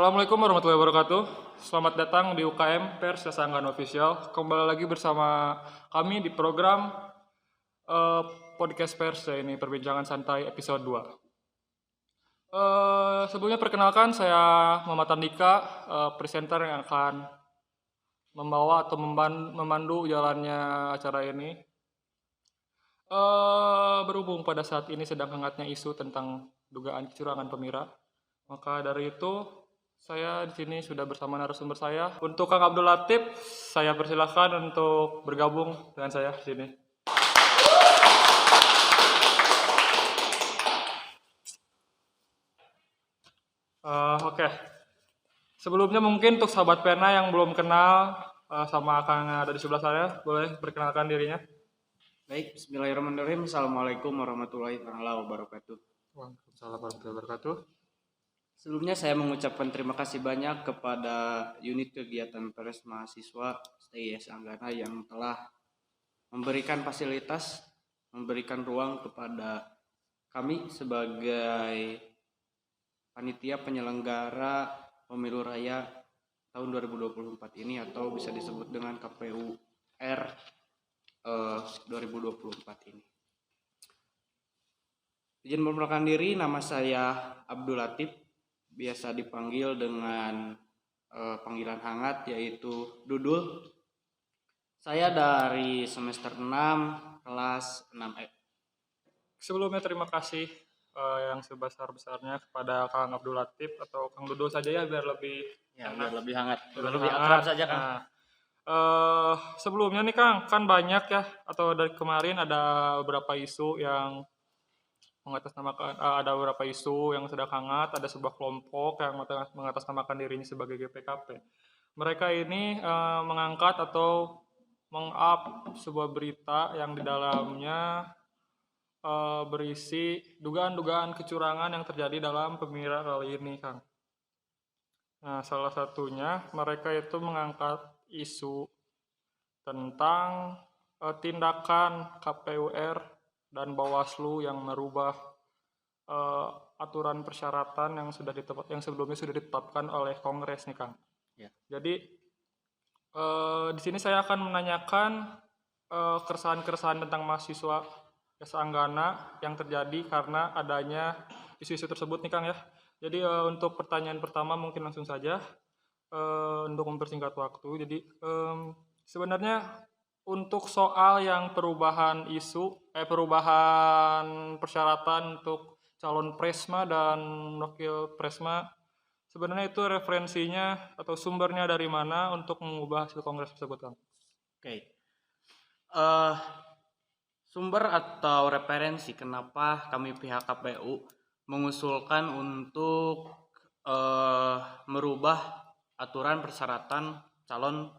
Assalamualaikum warahmatullahi wabarakatuh. Selamat datang di UKM Pers Sanggan Official. Kembali lagi bersama kami di program eh, podcast Pers, ini perbincangan santai episode 2. Sebelumnya perkenalkan, saya Muhammad Andika, presenter yang akan membawa atau memandu jalannya acara ini. Berhubung pada saat ini sedang hangatnya isu tentang dugaan kecurangan pemilu, maka dari itu saya di sini sudah bersama narasumber saya. Untuk Kang Abdul Latif, saya persilahkan untuk bergabung dengan saya di sini. Oke. Sebelumnya mungkin untuk sahabat pena yang belum kenal sama Kang yang ada di sebelah saya, boleh perkenalkan dirinya. Baik, bismillahirrahmanirrahim. Assalamualaikum warahmatullahi wabarakatuh. Waalaikumsalam warahmatullahi wabarakatuh. Sebelumnya saya mengucapkan terima kasih banyak kepada unit kegiatan Pers Mahasiswa STIS Anggana yang telah memberikan fasilitas, memberikan ruang kepada kami sebagai panitia penyelenggara pemilu raya tahun 2024 ini, atau bisa disebut dengan KPU R 2024 ini. Izin memperkenalkan diri, nama saya Abdul Latif, biasa dipanggil dengan panggilan hangat yaitu Dudul. Saya dari semester 6 kelas 6E. Sebelumnya terima kasih yang sebesar-besarnya kepada Kang Abdul Latif atau Kang Dudul saja ya, biar lebih Biar lebih hangat, biar lebih hangat. akrab saja kan. Sebelumnya nih Kang, kan banyak ya, atau dari kemarin ada beberapa isu yang mengatasnamakan, ada beberapa isu yang sedang hangat. Ada sebuah kelompok yang mengatasnamakan dirinya sebagai GPKP. Mereka ini mengangkat atau meng-up sebuah berita yang di dalamnya berisi dugaan-dugaan kecurangan yang terjadi dalam pemilu kali ini, Kang. Nah, salah satunya mereka itu mengangkat isu tentang tindakan KPUR dan Bawaslu yang merubah aturan persyaratan yang sebelumnya sudah ditetapkan oleh Kongres nih, Kang. Ya. Jadi di sini saya akan menanyakan keresahan-keresahan tentang mahasiswa Anggana yang terjadi karena adanya isu-isu tersebut nih, Kang ya. Jadi untuk pertanyaan pertama mungkin langsung saja untuk mempersingkat waktu. Jadi sebenarnya untuk soal yang perubahan persyaratan untuk calon presma dan wakil presma, sebenarnya itu referensinya atau sumbernya dari mana untuk mengubah hasil kongres tersebut, Kang? Oke. Sumber atau referensi kenapa kami pihak KPU mengusulkan untuk merubah aturan persyaratan calon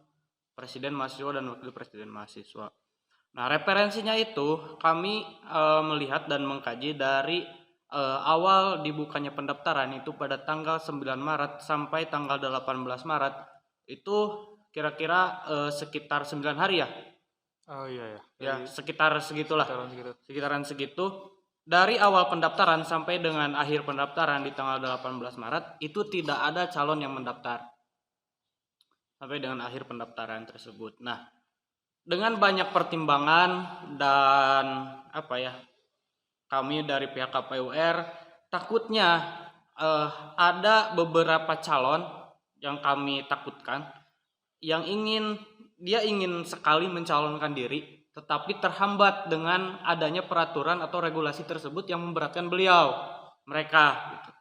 presiden mahasiswa dan wakil presiden mahasiswa. Nah, referensinya itu kami melihat dan mengkaji dari awal dibukanya pendaftaran itu pada tanggal 9 Maret sampai tanggal 18 Maret itu kira-kira sekitar 9 hari ya. Oh iya ya. Ya, sekitar segitulah. Sekitaran segitu. Dari awal pendaftaran sampai dengan akhir pendaftaran di tanggal 18 Maret itu tidak ada calon yang mendaftar. Sampai dengan akhir pendaftaran tersebut. Nah, dengan banyak pertimbangan dan kami dari pihak KPUR takutnya ada beberapa calon yang kami takutkan yang ingin sekali mencalonkan diri, tetapi terhambat dengan adanya peraturan atau regulasi tersebut yang memberatkan mereka gitu.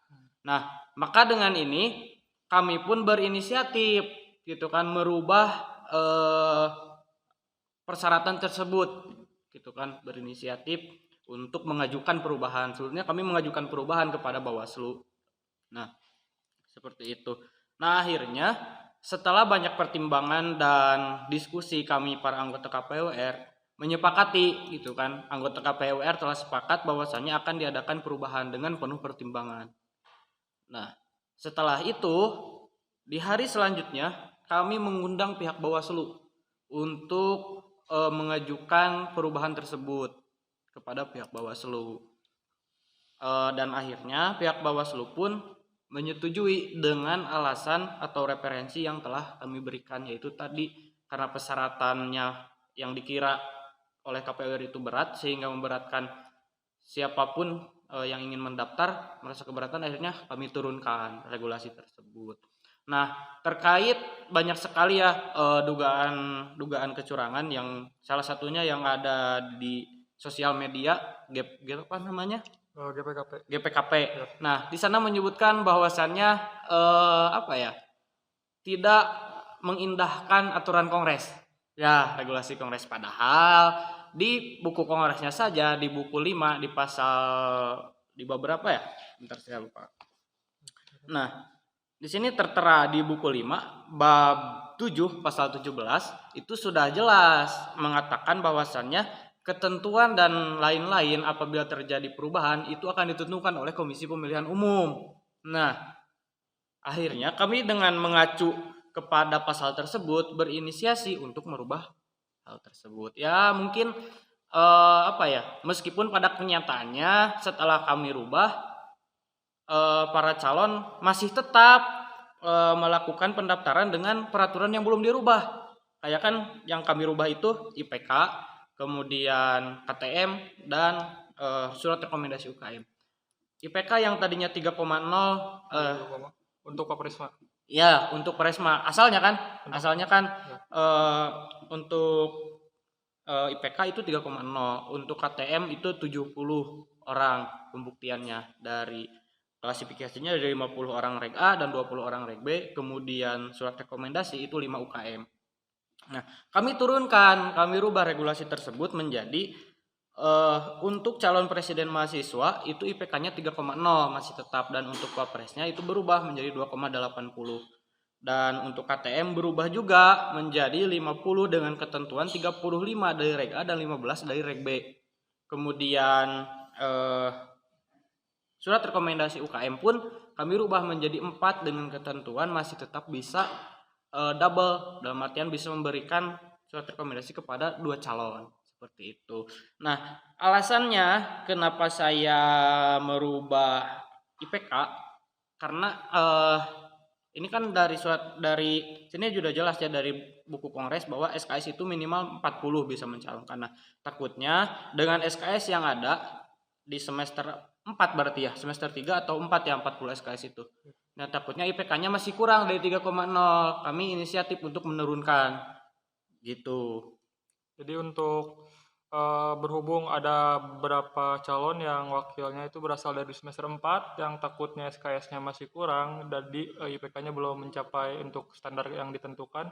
Nah, maka dengan ini kami pun berinisiatif gitu kan, merubah persyaratan tersebut gitu kan, berinisiatif untuk mengajukan perubahan. Sebelumnya kami mengajukan perubahan kepada Bawaslu. Nah, seperti itu. Nah, akhirnya setelah banyak pertimbangan dan diskusi, kami para anggota KPUR menyepakati gitu kan, anggota KPUR telah sepakat bahwasannya akan diadakan perubahan dengan penuh pertimbangan. Nah, setelah itu di hari selanjutnya kami mengundang pihak Bawaslu untuk mengajukan perubahan tersebut kepada pihak Bawaslu. Dan akhirnya pihak Bawaslu pun menyetujui dengan alasan atau referensi yang telah kami berikan, yaitu tadi karena persyaratannya yang dikira oleh KPU RI itu berat sehingga memberatkan siapapun yang ingin mendaftar merasa keberatan, akhirnya kami turunkan regulasi tersebut. Nah, terkait banyak sekali ya dugaan kecurangan yang salah satunya yang ada di sosial media, apa namanya? GPKP. GPKP. Ya. Nah, di sana menyebutkan bahwasannya apa ya? Tidak mengindahkan aturan Kongres. Ya, regulasi Kongres, padahal di buku Kongresnya saja di buku 5 di pasal di bab berapa ya? Bentar saya lupa. Nah, di sini tertera di buku 5 bab 7 pasal 17 itu sudah jelas mengatakan bahwasannya ketentuan dan lain-lain apabila terjadi perubahan itu akan ditentukan oleh Komisi Pemilihan Umum. Nah, akhirnya kami dengan mengacu kepada pasal tersebut berinisiasi untuk merubah hal tersebut. Ya, mungkin apa ya? Meskipun pada kenyataannya setelah kami rubah para calon masih tetap melakukan pendaftaran dengan peraturan yang belum dirubah. Kayak kan yang kami rubah itu IPK, kemudian KTM dan surat rekomendasi UKM. IPK yang tadinya 3,0 untuk Pak Prisma. ya, untuk Presma asalnya kan untuk IPK itu 3,0, untuk KTM itu 70 orang pembuktiannya, dari klasifikasinya dari 50 orang reg A dan 20 orang reg B, kemudian surat rekomendasi itu 5 UKM. Nah, kami rubah regulasi tersebut menjadi untuk calon presiden mahasiswa itu IPK-nya 3,0 masih tetap, dan untuk wapresnya itu berubah menjadi 2,80. Dan untuk KTM berubah juga menjadi 50 dengan ketentuan 35 dari reg A dan 15 dari reg B. Kemudian surat rekomendasi UKM pun kami rubah menjadi 4 dengan ketentuan masih tetap bisa double, dalam artian bisa memberikan surat rekomendasi kepada 2 calon. Seperti itu. Nah, alasannya kenapa saya merubah IPK karena ini kan dari sini sudah jelas ya dari buku Kongres bahwa SKS itu minimal 40 bisa mencalonkan. Nah, takutnya dengan SKS yang ada di semester 4 berarti ya, semester 3 atau 4 ya 40 SKS itu. Nah, takutnya IPK-nya masih kurang dari 3,0. Kami inisiatif untuk menurunkan gitu. Jadi untuk berhubung ada beberapa calon yang wakilnya itu berasal dari semester 4 yang takutnya SKS-nya masih kurang dan IPK-nya belum mencapai untuk standar yang ditentukan.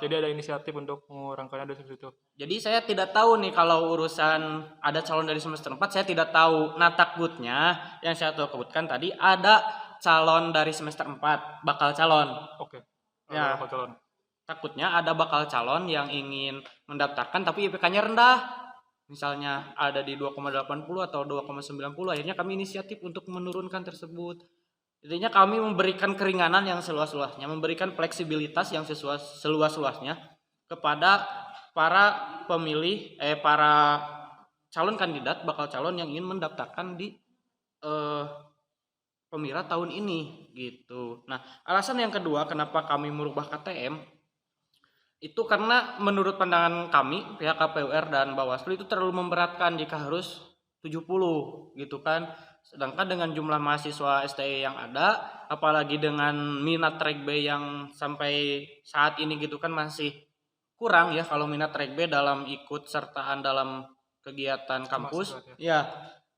Jadi ada inisiatif untuk mengurangkannya dari situ. Jadi saya tidak tahu nih kalau urusan ada calon dari semester 4 saya tidak tahu. Nah, takutnya yang saya takutkan tadi ada calon dari semester 4 bakal calon. Oke. Ya. Bakal calon. Takutnya ada bakal calon yang ingin mendaftarkan tapi IPK-nya rendah. Misalnya ada di 2,80 atau 2,90, akhirnya kami inisiatif untuk menurunkan tersebut. Intinya kami memberikan keringanan yang seluas-luasnya, memberikan fleksibilitas yang seluas-luasnya kepada para pemilih, para calon kandidat, bakal calon yang ingin mendaftarkan di Pemira tahun ini gitu. Nah, alasan yang kedua kenapa kami merubah KTM itu karena menurut pandangan kami pihak KPUR dan Bawaslu itu terlalu memberatkan jika harus 70 gitu kan. Sedangkan dengan jumlah mahasiswa STI yang ada, apalagi dengan minat reg B yang sampai saat ini gitu kan masih kurang ya kalau minat reg B dalam ikut sertaan dalam kegiatan kampus. Ya,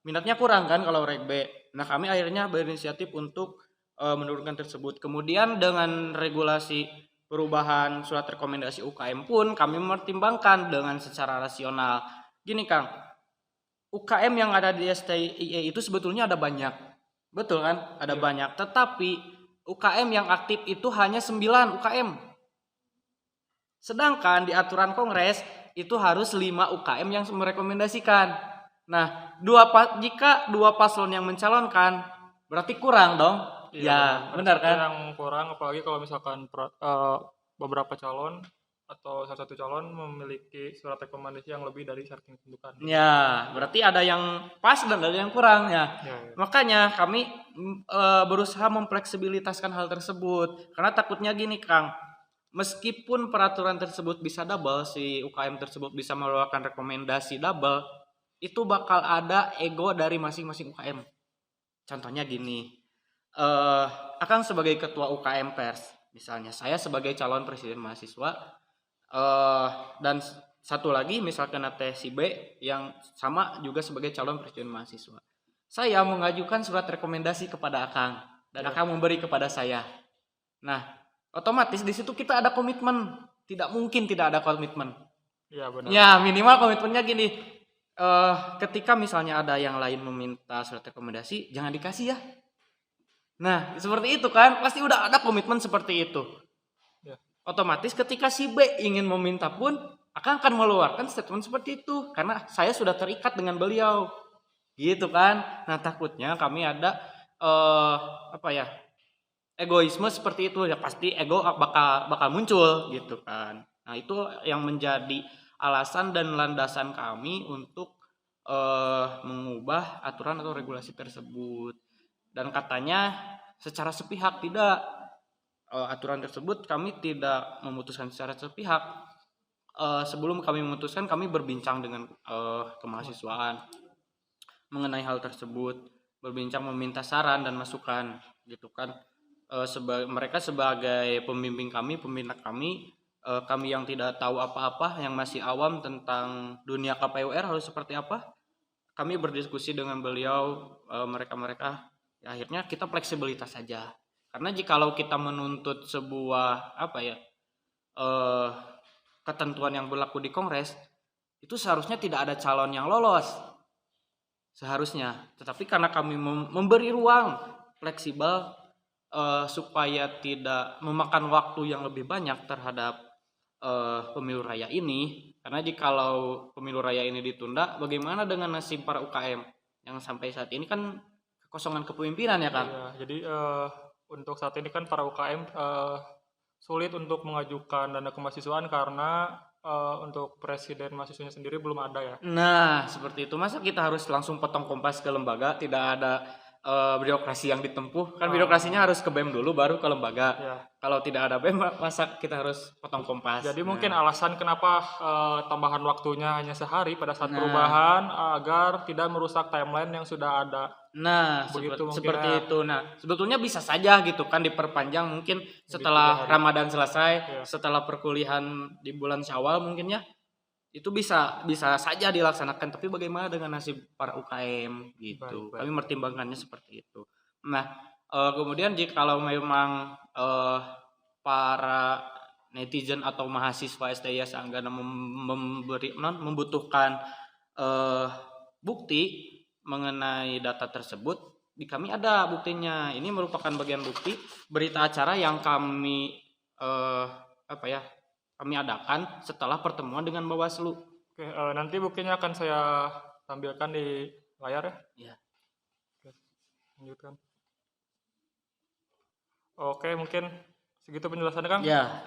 minatnya kurang kan kalau reg B. Nah, kami akhirnya berinisiatif untuk menurunkan tersebut. Kemudian dengan regulasi perubahan surat rekomendasi UKM pun kami mempertimbangkan dengan secara rasional. Gini Kang, UKM yang ada di STIE itu sebetulnya ada banyak. Betul kan? Ada banyak. Tetapi UKM yang aktif itu hanya 9 UKM. Sedangkan di aturan Kongres itu harus 5 UKM yang merekomendasikan. Nah, jika 2 paslon yang mencalonkan berarti kurang dong. Iya, benar kan? Yang kurang apalagi kalau misalkan beberapa calon atau salah satu calon memiliki surat rekomendasi yang lebih dari syarat yang ditentukan. Ya, berarti ada yang pas dan ada yang kurang ya. Ya. Makanya kami berusaha memfleksibilitaskan hal tersebut. Karena takutnya gini, Kang. Meskipun peraturan tersebut bisa double, si UKM tersebut bisa mengeluarkan rekomendasi double, itu bakal ada ego dari masing-masing UKM. Contohnya gini, Akang sebagai ketua UKM Pers, misalnya saya sebagai calon presiden mahasiswa, dan satu lagi misalkan teh si B yang sama juga sebagai calon presiden mahasiswa. Saya mengajukan surat rekomendasi kepada Akang dan Akang memberi kepada saya. Nah, otomatis di situ kita ada komitmen. Tidak mungkin tidak ada komitmen. Iya benar. Ya, minimal komitmennya gini. Ketika misalnya ada yang lain meminta surat rekomendasi, jangan dikasih ya. Nah, seperti itu kan, pasti udah ada komitmen seperti itu. Ya. Otomatis ketika si B ingin meminta pun akan mengeluarkan statement seperti itu karena saya sudah terikat dengan beliau gitu kan. Nah takutnya kami ada egoisme seperti itu, ya pasti ego bakal muncul gitu kan. Nah itu yang menjadi alasan dan landasan kami untuk mengubah aturan atau regulasi tersebut. Dan katanya secara sepihak tidak, aturan tersebut kami tidak memutuskan secara sepihak. Sebelum kami memutuskan, kami berbincang dengan kemahasiswaan mengenai hal tersebut, berbincang meminta saran dan masukan gitu kan. Mereka sebagai pembimbing kami, pembina kami, kami yang tidak tahu apa-apa, yang masih awam tentang dunia KPUR harus seperti apa, kami berdiskusi dengan beliau, mereka ya, akhirnya kita fleksibilitas saja. Karena jikalau kita menuntut sebuah ketentuan yang berlaku di Kongres, itu seharusnya tidak ada calon yang lolos seharusnya. Tetapi karena kami memberi ruang fleksibel supaya tidak memakan waktu yang lebih banyak terhadap pemilu raya ini. Karena jikalau pemilu raya ini ditunda, bagaimana dengan nasib para UKM yang sampai saat ini kan kekosongan kepemimpinan ya kan? Ya, jadi untuk saat ini kan para UKM sulit untuk mengajukan dana kemahasiswaan karena untuk presiden mahasiswanya sendiri belum ada ya. Nah, seperti itu. Masa kita harus langsung potong kompas ke lembaga, tidak ada birokrasi yang ditempuh? Kan birokrasinya harus ke BEM dulu baru ke lembaga. Ya. Kalau tidak ada BEM, masa kita harus potong kompas? Jadi mungkin alasan kenapa tambahan waktunya hanya sehari pada saat perubahan agar tidak merusak timeline yang sudah ada. Nah, seperti itu. Nah, sebetulnya bisa saja gitu kan diperpanjang mungkin setelah Ramadan selesai, setelah perkuliahan di bulan Syawal mungkin ya. Itu bisa saja dilaksanakan, tapi bagaimana dengan nasib para UKM gitu. Baik. Kami mempertimbangkannya seperti itu. Nah, kemudian jikalau memang para netizen atau mahasiswa STI Sanggana membutuhkan bukti mengenai data tersebut, di kami ada buktinya. Ini merupakan bagian bukti berita acara yang kami kami adakan setelah pertemuan dengan Bawaslu. Oke, nanti buktinya akan saya tampilkan di layar ya. Iya. Oke, lanjutkan. Oke, mungkin segitu penjelasannya Kang. Ya.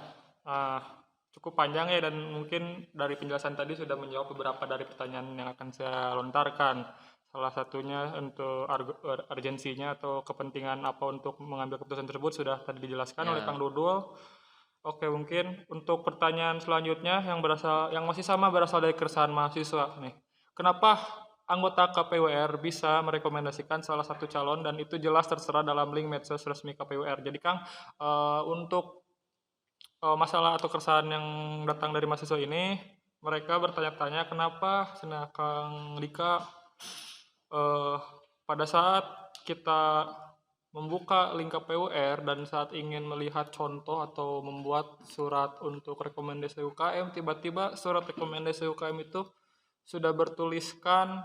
Cukup panjang ya, dan mungkin dari penjelasan tadi sudah menjawab beberapa dari pertanyaan yang akan saya lontarkan. Salah satunya untuk urgensinya atau kepentingan apa untuk mengambil keputusan tersebut sudah tadi dijelaskan oleh Kang Dudul. Oke, mungkin untuk pertanyaan selanjutnya yang masih sama berasal dari keresahan mahasiswa nih. Kenapa anggota KPUR bisa merekomendasikan salah satu calon dan itu jelas tertera dalam link medsos resmi KPUR. Jadi Kang, untuk masalah atau keresahan yang datang dari mahasiswa ini, mereka bertanya-tanya kenapa Kang Dika pada saat kita membuka link KPUR dan saat ingin melihat contoh atau membuat surat untuk rekomendasi UKM, tiba-tiba surat rekomendasi UKM itu sudah bertuliskan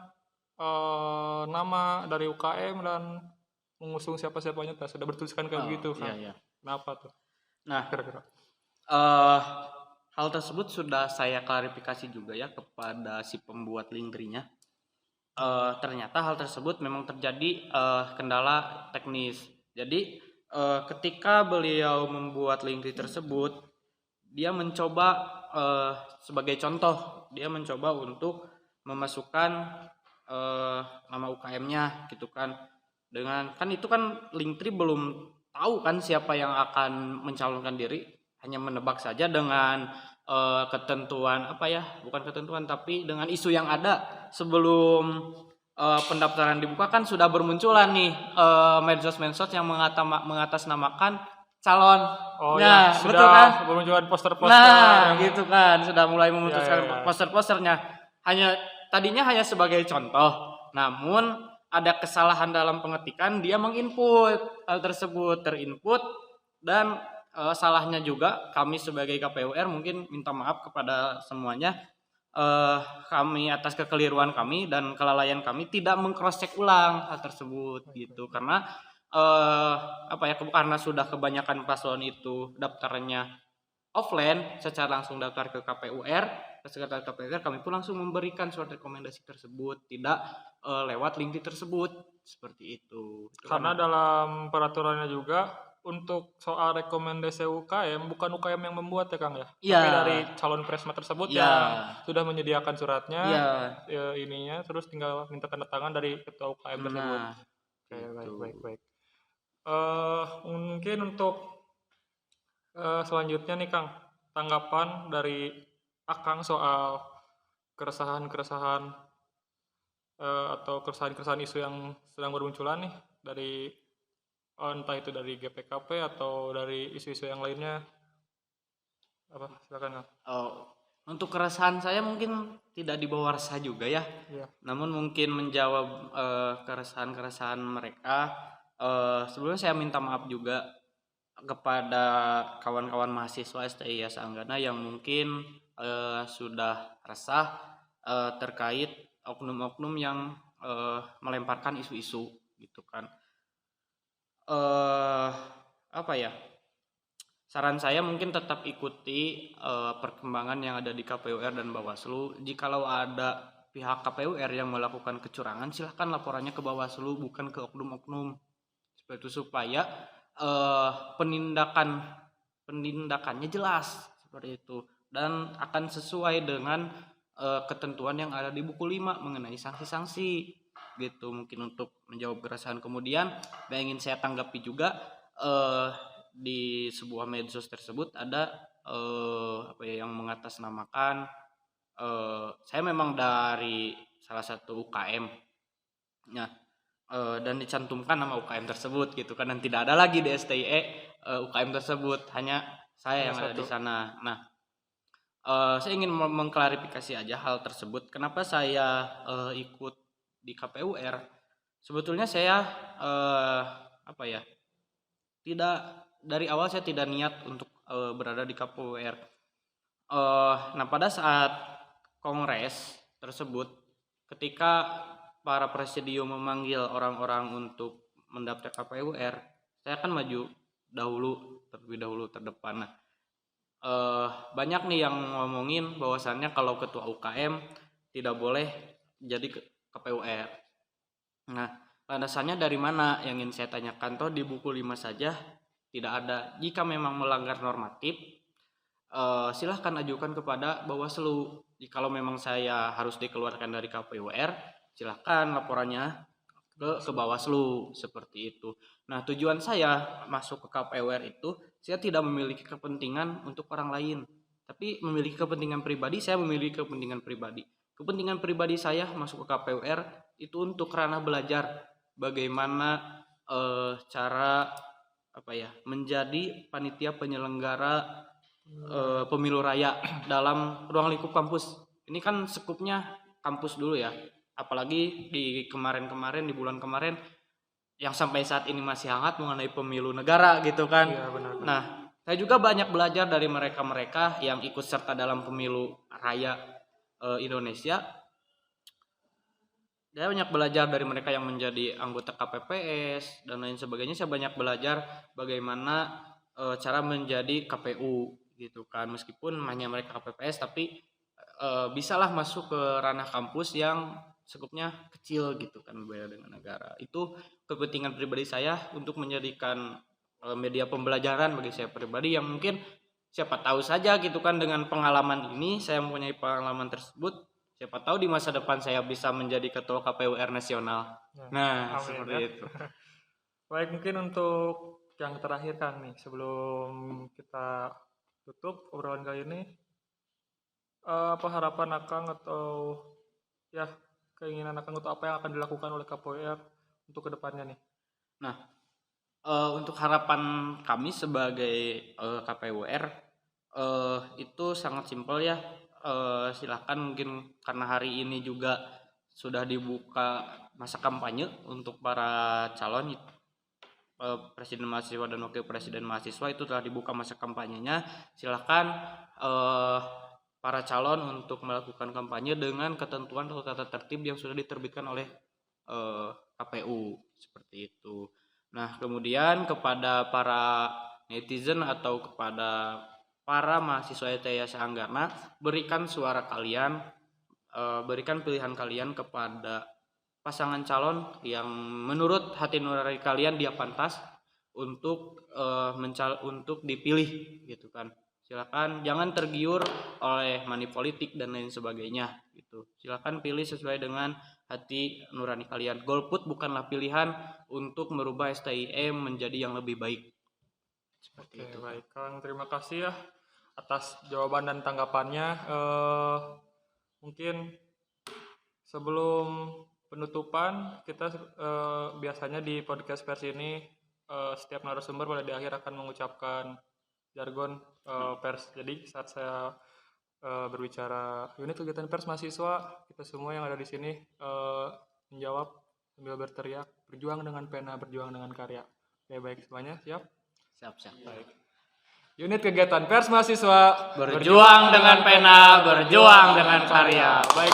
nama dari UKM dan mengusung siapa-siapanya, sudah bertuliskan kayak begitu kan? Iya. Kenapa tuh? Nah, kira-kira hal tersebut sudah saya klarifikasi juga ya kepada si pembuat linktree-nya. Ternyata hal tersebut memang terjadi kendala teknis. Jadi ketika beliau membuat linktree tersebut, dia mencoba sebagai contoh dia mencoba untuk memasukkan nama UKM-nya gitu kan, dengan kan itu kan Linktree belum tahu kan siapa yang akan mencalonkan diri, hanya menebak saja dengan ketentuan apa ya, bukan ketentuan tapi dengan isu yang ada sebelum pendaftaran dibuka kan sudah bermunculan nih medsos-medsos yang mengatasnamakan calon. Oh Nah, ya, betul kan? sudah bermunculan poster-poster Nah, yang gitu kan, sudah mulai ya, ya, ya. memutuskan poster-posternya. Tadinya hanya sebagai contoh, namun ada kesalahan dalam pengetikan, dia menginput hal tersebut terinput, dan salahnya juga kami sebagai KPUR mungkin minta maaf kepada semuanya, kami atas kekeliruan kami dan kelalaian kami tidak mengcross check ulang hal tersebut gitu, karena apa ya, karena sudah kebanyakan paslon itu daftarnya offline, secara langsung daftar ke KPUR, ke sekretariat KPUR, kami pun langsung memberikan surat rekomendasi tersebut, tidak lewat link tersebut, seperti itu. karena dalam peraturannya juga untuk soal rekomendasi UKM bukan UKM yang membuat ya Kang ya, Iya. tapi dari calon presma tersebut Iya. yang sudah menyediakan suratnya, Iya. ininya terus tinggal minta tanda tangan dari ketua UKM tersebut. Nah, Oke, gitu. baik. Mungkin untuk selanjutnya nih Kang, tanggapan dari Akang soal keresahan-keresahan atau keresahan-keresahan isu yang sedang bermunculan nih dari entah itu dari GPKP atau dari isu-isu yang lainnya. Apa? Silakan Kang. Untuk keresahan saya mungkin tidak dibawa resah juga ya. Iya. Namun mungkin menjawab keresahan-keresahan mereka, sebelumnya saya minta maaf juga kepada kawan-kawan mahasiswa STI Yasa Anggana yang mungkin sudah resah terkait oknum-oknum yang melemparkan isu-isu gitu kan. Apa ya? Saran saya mungkin tetap ikuti perkembangan yang ada di KPUR dan Bawaslu. Jikalau ada pihak KPUR yang melakukan kecurangan, silahkan laporannya ke Bawaslu, bukan ke oknum-oknum. Seperti itu, supaya penindakannya jelas seperti itu, dan akan sesuai dengan ketentuan yang ada di buku 5 mengenai sanksi-sanksi gitu. Mungkin untuk menjawab keresahan kemudian yang ingin saya tanggapi juga, di sebuah medsos tersebut ada apa ya, yang mengatasnamakan saya memang dari salah satu UKM ya, dan dicantumkan nama UKM tersebut gitu kan, dan tidak ada lagi di STIE UKM tersebut, hanya saya yang ada di sana. Nah, saya ingin mengklarifikasi aja hal tersebut, kenapa saya ikut di KPUR. Sebetulnya saya apa ya, tidak, dari awal saya tidak niat untuk berada di KPUR. Nah, pada saat kongres tersebut, ketika para presidium memanggil orang-orang untuk mendaftar KPUR, saya akan maju terlebih dahulu terdepan. Nah, banyak nih yang ngomongin bahwasannya kalau ketua UKM tidak boleh jadi KPUR. Nah, landasannya dari mana yang ingin saya tanyakan? Toh di buku 5 saja tidak ada. Jika memang melanggar normatif, silahkan ajukan kepada Bawaslu. Jikalau memang saya harus dikeluarkan dari KPUR, silahkan laporannya ke Bawaslu, seperti itu. Nah, tujuan saya masuk ke KPUR itu, saya tidak memiliki kepentingan untuk orang lain, tapi memiliki kepentingan pribadi. Saya memiliki kepentingan pribadi. Kepentingan pribadi saya masuk ke KPUR itu untuk ranah belajar bagaimana cara apa ya, menjadi panitia penyelenggara pemilu raya dalam ruang lingkup kampus. Ini kan skupnya kampus dulu ya, apalagi di kemarin-kemarin, di bulan kemarin yang sampai saat ini masih hangat mengenai pemilu negara gitu kan. Iya, benar. Nah, saya juga banyak belajar dari mereka-mereka yang ikut serta dalam pemilu raya Indonesia. Saya banyak belajar dari mereka yang menjadi anggota KPPS dan lain sebagainya. Saya banyak belajar bagaimana cara menjadi KPU gitu kan. Meskipun hanya mereka KPPS, tapi bisalah masuk ke ranah kampus yang skupnya kecil gitu kan, berbeda dengan negara. Itu kepentingan pribadi saya untuk menjadikan media pembelajaran bagi saya pribadi, yang mungkin siapa tahu saja gitu kan, dengan pengalaman ini saya mempunyai pengalaman tersebut, siapa tahu di masa depan saya bisa menjadi ketua KPUR nasional. Nah, Amin seperti ya. itu. Baik, mungkin untuk yang terakhir Kang nih, sebelum kita tutup obrolan kali ini, apa harapan Akang atau ya keinginan Akang untuk apa yang akan dilakukan oleh KPUR untuk kedepannya nih? Nah, untuk harapan kami sebagai KPUR itu sangat simpel ya. Silakan, mungkin karena hari ini juga sudah dibuka masa kampanye untuk para calon presiden mahasiswa dan wakil presiden mahasiswa, itu telah dibuka masa kampanyenya. Silakan para calon untuk melakukan kampanye dengan ketentuan atau tata tertib yang sudah diterbitkan oleh KPU, seperti itu. Nah, kemudian kepada para netizen atau kepada para mahasiswa ITS Anggana, berikan suara kalian, berikan pilihan kalian kepada pasangan calon yang menurut hati nurani kalian dia pantas untuk untuk dipilih gitu kan. Silakan jangan tergiur oleh money politik dan lain sebagainya gitu. Silakan pilih sesuai dengan hati nurani kalian. Golput bukanlah pilihan untuk merubah STIM menjadi yang lebih baik. Seperti Oke, itu. baik Kang, terima kasih ya atas jawaban dan tanggapannya. Mungkin sebelum penutupan, kita biasanya di podcast versi ini setiap narasumber pada di akhir akan mengucapkan jargon pers. Jadi saat saya berbicara unit kegiatan pers mahasiswa, kita semua yang ada di sini menjawab sambil berteriak, berjuang dengan pena, berjuang dengan karya. Oke, baik semuanya, siap? Siap. Baik. Unit kegiatan pers mahasiswa, Berjuang dengan pena, berjuang dengan karya. Baik,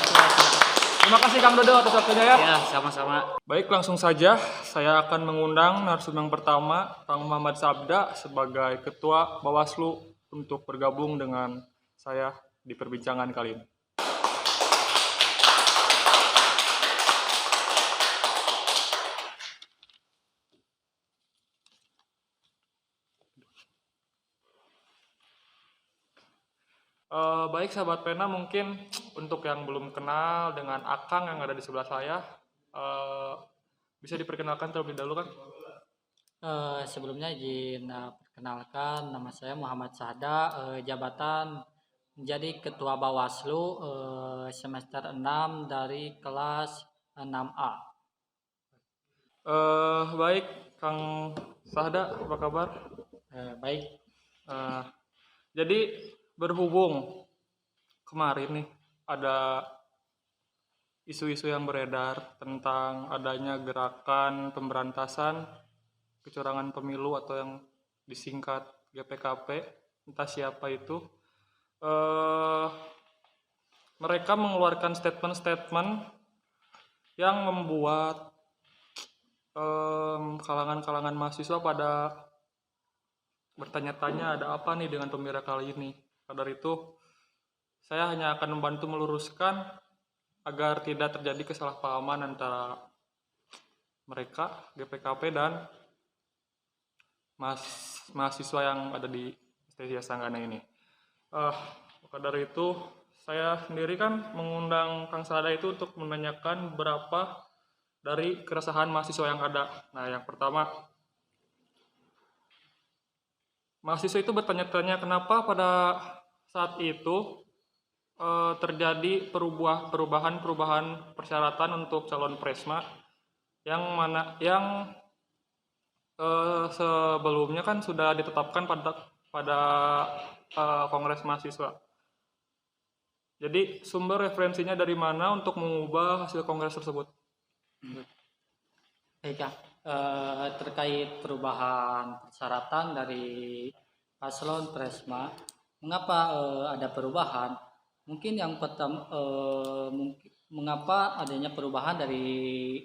terima kasih Kang Dodo atas waktunya ya. Ya, sama-sama. Baik, langsung saja saya akan mengundang narasumber yang pertama, Kang Muhammad Sabda sebagai Ketua Bawaslu untuk bergabung dengan saya di perbincangan kali ini. Baik sahabat pena, mungkin untuk yang belum kenal dengan Akang yang ada di sebelah saya, bisa diperkenalkan terlebih dahulu kan? Sebelumnya izin perkenalkan, nama saya Muhammad Sahda, jabatan menjadi Ketua Bawaslu semester 6 dari kelas 6A. Baik, Kang Sahda, apa kabar? Baik, Jadi berhubung kemarin nih ada isu-isu yang beredar tentang adanya gerakan pemberantasan kecurangan pemilu atau yang disingkat GPKP, entah siapa itu, mereka mengeluarkan statement-statement yang membuat kalangan-kalangan mahasiswa pada bertanya-tanya ada apa nih dengan pemira kali ini. Pada itu saya hanya akan membantu meluruskan agar tidak terjadi kesalahpahaman antara mereka GPKP dan mahasiswa yang ada di STI Sanggana ini. Maka dari itu saya sendiri kan mengundang Kang Sada itu untuk menanyakan beberapa dari keresahan mahasiswa yang ada. Nah, yang pertama, mahasiswa itu bertanya-tanya kenapa pada saat itu terjadi perubahan persyaratan untuk calon presma yang sebelumnya kan sudah ditetapkan pada Kongres Mahasiswa. Jadi sumber referensinya dari mana untuk mengubah hasil kongres tersebut? baik ya. Terkait perubahan persyaratan dari paslon Presma, mengapa ada perubahan? Mungkin yang pertama, mengapa adanya perubahan dari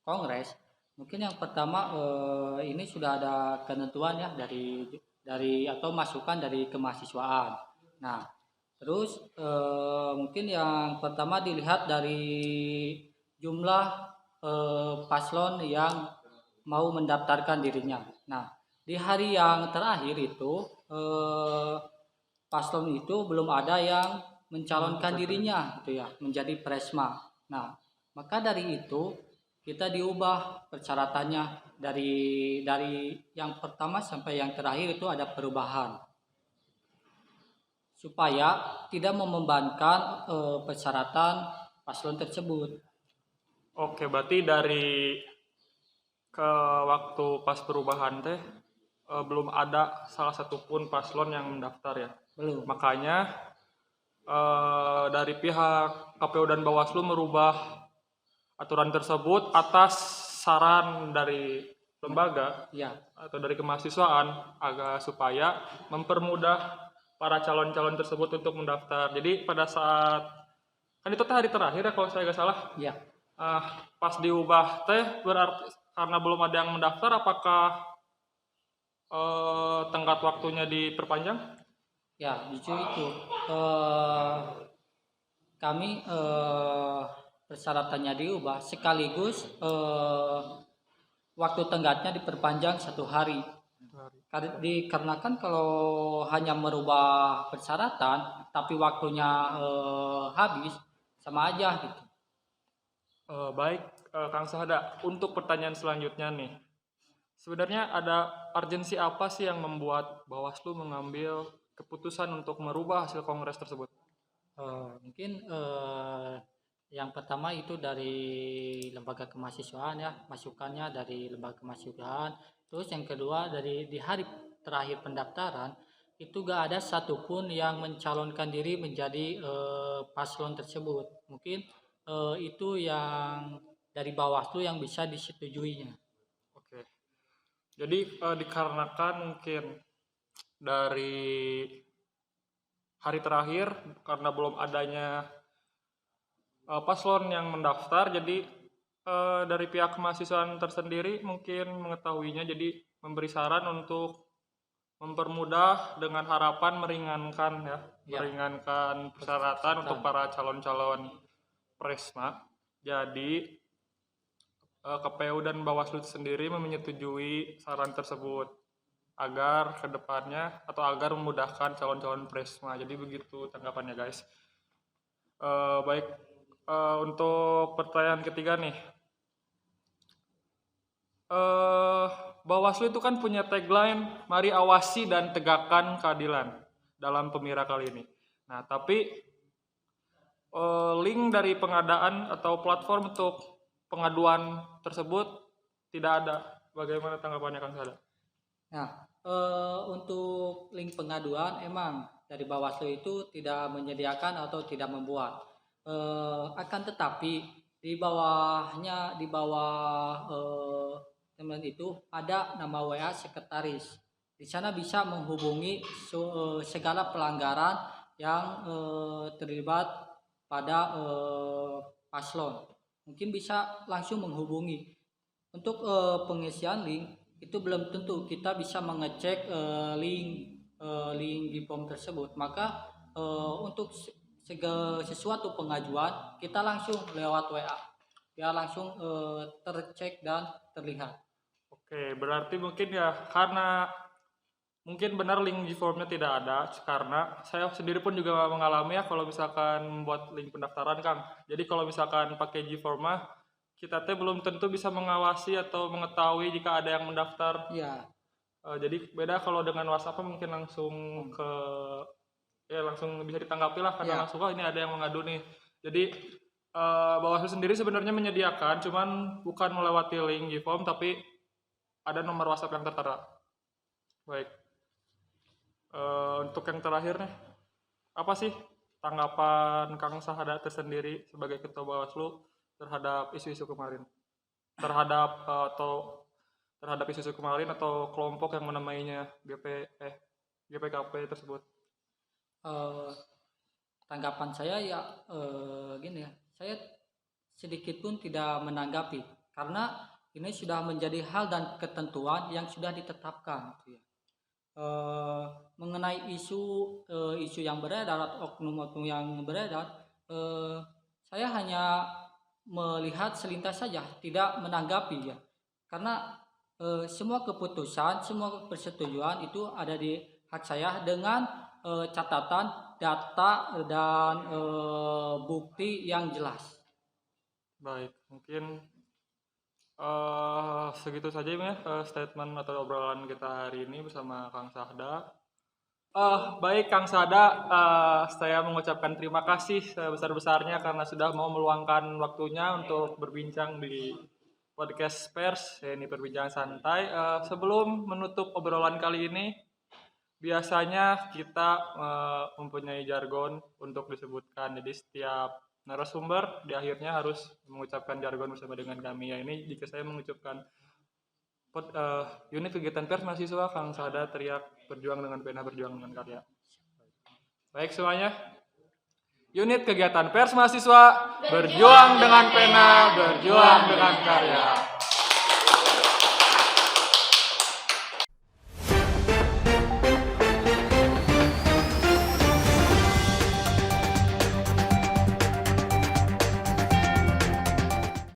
Kongres? Mungkin yang pertama ini sudah ada ketentuan ya dari atau masukan dari kemahasiswaan. Nah, terus mungkin yang pertama dilihat dari jumlah paslon yang mau mendaftarkan dirinya. Nah, di hari yang terakhir itu paslon itu belum ada yang mencalonkan dirinya gitu ya menjadi presma. Nah, maka dari itu kita diubah persyaratannya dari yang pertama sampai yang terakhir itu ada perubahan supaya tidak membebankan persyaratan paslon tersebut. Oke, berarti dari ke waktu pas perubahan teh belum ada salah satu pun paslon yang mendaftar ya. Belum. Makanya dari pihak KPU dan Bawaslu merubah aturan tersebut atas saran dari lembaga Ya, atau dari kemahasiswaan agar supaya mempermudah para calon-calon tersebut untuk mendaftar. Jadi pada saat kan itu teh hari terakhir ya kalau saya nggak salah. ya. Pas diubah teh berarti karena belum ada yang mendaftar, apakah tenggat waktunya diperpanjang? Ya, justru itu. Kami persyaratannya diubah sekaligus waktu tenggatnya diperpanjang 1 hari. Dikarenakan kalau hanya merubah persyaratan tapi waktunya habis sama aja gitu. Baik, Kang Sahada. Untuk pertanyaan selanjutnya nih, sebenarnya ada urgensi apa sih yang membuat Bawaslu mengambil keputusan untuk merubah hasil kongres tersebut? Mungkin yang pertama itu dari lembaga kemahasiswaan ya, masukannya dari lembaga kemahasiswaan. Terus yang kedua dari di hari terakhir pendaftaran itu gak ada satupun yang mencalonkan diri menjadi paslon tersebut. Mungkin itu yang dari Bawaslu yang bisa disetujuinya. Oke. Jadi dikarenakan mungkin dari hari terakhir karena belum adanya paslon yang mendaftar, jadi dari pihak kemahasiswaan tersendiri mungkin mengetahuinya, jadi memberi saran untuk mempermudah dengan harapan meringankan ya, meringankan persyaratan untuk para calon-calon presma. Jadi KPU dan Bawaslu sendiri menyetujui saran tersebut agar kedepannya atau agar memudahkan calon-calon presma. Jadi begitu tanggapannya guys. Baik, untuk pertanyaan ketiga nih, Bawaslu itu kan punya tagline "Mari awasi dan tegakkan keadilan" dalam pemira kali ini. Nah, tapi link dari pengadaan atau platform untuk pengaduan tersebut tidak ada. Bagaimana tanggapannya Kang Sada? Nah, untuk link pengaduan emang dari Bawaslu itu tidak menyediakan atau tidak membuat. Akan tetapi di bawah teman itu ada nama WA sekretaris. Di sana bisa menghubungi segala pelanggaran yang terlibat pada paslon. Mungkin bisa langsung menghubungi. Untuk pengisian link itu belum tentu kita bisa mengecek link di form tersebut. Maka untuk sesuatu pengajuan kita langsung lewat WA. Biar langsung tercek dan terlihat. Oke, berarti mungkin ya karena mungkin benar link G-formnya tidak ada, karena saya sendiri pun juga mengalami ya kalau misalkan membuat link pendaftaran Kang. Jadi kalau misalkan pakai G-forma, kita teh belum tentu bisa mengawasi atau mengetahui jika ada yang mendaftar. Iya. Jadi beda kalau dengan WhatsApp mungkin langsung langsung bisa ditanggapi lah karena langsung ini ada yang mengadu nih. Jadi Bawaslu sendiri sebenarnya menyediakan, cuman bukan melewati link G-form tapi ada nomor WhatsApp yang tertera. Baik. Untuk yang terakhir nih, apa sih tanggapan Kang Sahada tersendiri sebagai Ketua Bawaslu terhadap isu-isu kemarin? Terhadap isu-isu kemarin atau kelompok yang menamainya GPKP tersebut? Tanggapan saya ya gini ya, saya sedikit pun tidak menanggapi karena ini sudah menjadi hal dan ketentuan yang sudah ditetapkan. Mengenai isu yang beredar atau oknum-oknum yang beredar, saya hanya melihat selintas saja, tidak menanggapi ya, karena semua keputusan, semua persetujuan itu ada di hak saya dengan catatan, data dan bukti yang jelas. Baik, mungkin segitu saja ya statement atau obrolan kita hari ini bersama Kang Sahda. Baik Kang Sada, saya mengucapkan terima kasih sebesar-besarnya karena sudah mau meluangkan waktunya untuk berbincang di podcast pers, ini perbincangan santai. Sebelum menutup obrolan kali ini, biasanya kita mempunyai jargon untuk disebutkan. Jadi setiap narasumber di akhirnya harus mengucapkan jargon bersama dengan kami. Ya, ini jika saya mengucapkan unit kegiatan pers mahasiswa, Kang Sada teriak berjuang dengan pena, berjuang dengan karya. Baik semuanya, unit kegiatan pers mahasiswa berjuang dengan pena, berjuang dengan karya.